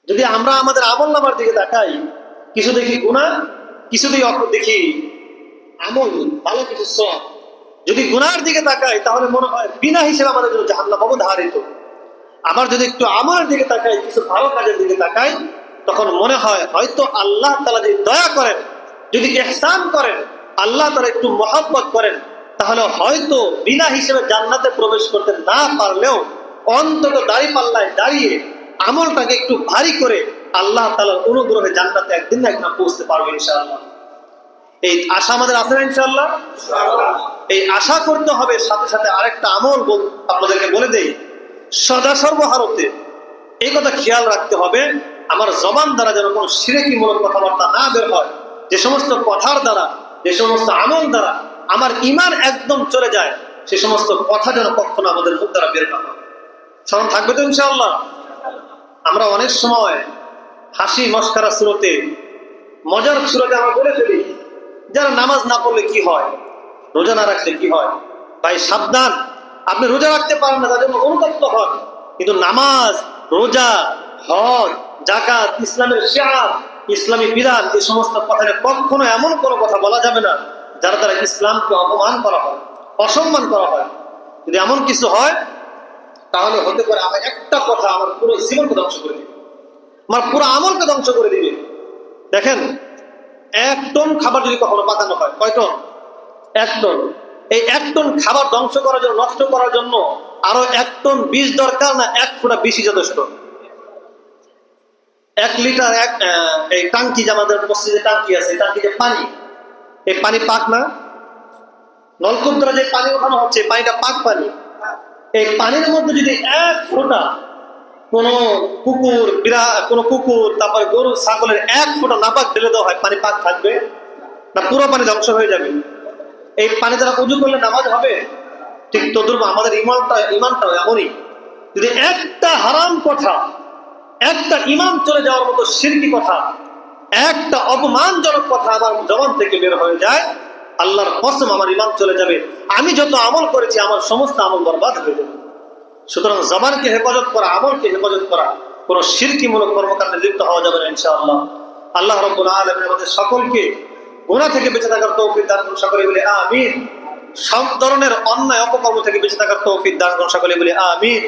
যদি আমরা আমাদের আমল নামার দিকে তাকাই, কিছু দেখি গুনাহ, কিছু দেখি আমল, ভালো কিছু সওয়াব। যদি গুনাহের দিকে তাকাই তাহলে মনে হয় বিনা হিসেবে আমাদের জন্য জাহান্নাম অবধারিত। আবার যদি একটু আমলের দিকে তাকাই, কিছু ভালো কাজের দিকে তাকাই, তখন মনে হয় হয়তো আল্লাহ তাআলা যদি দয়া করেন, যদি ইহসান করেন, আল্লাহ তাআলা একটু মহব্বত করেন, তাহলে হয়তো বিনা হিসেবে জান্নাতে প্রবেশ করতে না পারলেও অন্তত দাঁড়িপাল্লায় দাঁড়িয়ে আমলটাকে একটু ভারী করে আল্লাহ তাআলার অনুগ্রহে জান্নাতে একদিন না একদিন পৌঁছতে পারবো ইনশাআল্লাহ। এই আশা আমাদের আছে না ইনশাআল্লাহ? এই আশা করতে হবে। সাথে সাথে আরেকটা আমল আপনাদেরকে বলে দেই, সদা সর্বহারতে এই কথা খেয়াল রাখতে হবে, আমার জবান দ্বারা যেন কোনো শিরকিমূলক কথাবার্তা না বের হয়। যে সমস্ত কথার দ্বারা, যে সমস্ত আমল দ্বারা আমার ঈমান একদম চলে যায়, সে সমস্ত কথা যেন কখনো আমাদের মুখ দ্বারা বের না হয়। স্মরণ থাকবে তো ইনশাআল্লাহ? আমরা অনেক সময় হাসি মস্কারা সুরতে, মজার সুরতে আমরা বলে ফেলি, যারা নামাজ না পড়লে কি হয়, রোজা না রাখলে কি হয়। তাই সাবধান, আপনি রোজা রাখতে পারেন না, তার জন্য অনুতপ্ত হন, কিন্তু নামাজ, রোজা, হজ, যাকাত, ইসলামের শিআর, ইসলামী বিধান, এই সমস্ত কথায় কখনো এমন কোনো কথা বলা যাবে না যার দ্বারা ইসলামকে অপমান করা হয়, অসম্মান করা হয়। যদি এমন কিছু হয় তাহলে হতে পারে আমার একটা কথা আমার পুরো জীবনকে ধ্বংস করে দিবে, আমার পুরো আমলকে ধ্বংস করে দিবে। দেখেন, 1 টন খাবার যদি কখনো পাকানো হয়, কয় টন? 1 টন। এই 1 টন খাবার ধ্বংস করার জন্য, নষ্ট করার জন্য আরো 1 টন বীজ দরকার না 1 ফোঁটা বিষই যথেষ্ট? 1 লিটার এই টাঙ্কি, যে আমাদের মসজিদে টাঙ্কি আছে, টাঙ্কিতে পানি, এই পানি পাক না? নলকূপ দ্বারা যে পানি ওঠানো হচ্ছে, পানিটা পাক পানি। এই পানির মধ্যে যদি 1 ফোঁটা কোনো কুকুর, তারপরে গরু ছাগলের 1 ফোঁটা নাপাক ঢেলে দেওয়া হয়, পানি পাক থাকবে না? পুরো পানি ধ্বংস হয়ে যাবে। এই পানি দ্বারা উযু করলে নামাজ হবে? ঠিক তদ্রুপ আমাদের ইমানটাও এমনই। যদি একটা হারাম কথা, একটা ইমান চলে যাওয়ার মতো শিরকি কথা, একটা অপমানজনক কথা আমার জবান থেকে বের হয়ে যায়, আল্লাহর কসম আমার ইমান চলে যাবে। আমি যত আমল করেছি আমার সমস্ত আমল বরবাদ হয়ে যাবে। সুতরাং জবানকে হেফাজত করা, আমলকে হেফাজত করা, কোনো শিরকিমূলক কর্মকাণ্ডে লিপ্ত হওয়া যাবে না ইনশাআল্লাহ। আল্লাহ রাব্বুল আলামিন আমাদের সকলকে গুনাহ থেকে বেঁচে থাকার তৌফিক দান করুন, সকলে বলে আমিন। সব ধরনের অন্যায় অপকর্ম থেকে বেঁচে থাকার তৌফিক দান করুন, সকলে বলে আমিন।